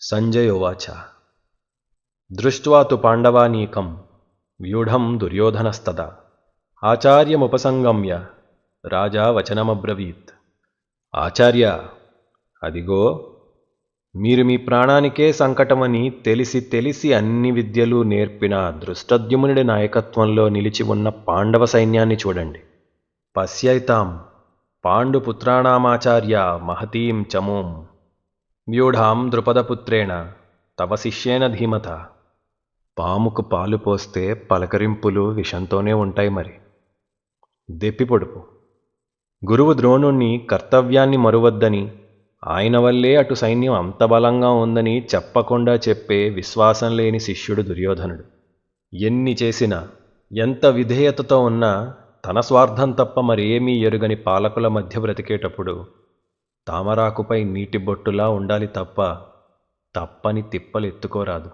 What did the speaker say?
సంజయ ఉవాచ దృష్ట్వా తు పాండవానీకం వ్యూఢం దుర్యోధనస్తదా ఆచార్యముపసంగమ్య రాజా వచనమబ్రవీత్. ఆచార్య, అదిగో మీరు మీ ప్రాణానికే సంకటమని తెలిసి తెలిసి అన్ని విద్యలు నేర్పిన దృష్టద్యుమ్నుడి నాయకత్వంలో నిలిచి ఉన్న పాండవ సైన్యాన్ని చూడండి. పశ్యైతాం పాండుపుత్రాణామాచార్య మహతీం చమూం వ్యూఢాం ద్రుపదపుత్రేణ తవ శిష్యేన ధీమత. పాముకు పాలు పోస్తే పలకరింపులు విషంతోనే ఉంటాయి మరి. దెప్పిపొడుపు. గురువు ద్రోణుణ్ణి కర్తవ్యాన్ని మరువద్దని, ఆయన వల్లే అటు సైన్యం అంత బలంగా ఉందని చెప్పకుండా చెప్పే విశ్వాసం లేని శిష్యుడు దుర్యోధనుడు. ఎన్ని చేసినా, ఎంత విధేయతతో ఉన్నా తన స్వార్థం తప్ప మరేమీ ఎరుగని పాలకుల మధ్య బ్రతికేటప్పుడు తామరాకుపై నీటి బొట్టులా ఉండాలి తప్ప తప్పని తిప్పలు ఎత్తుకోరాదు.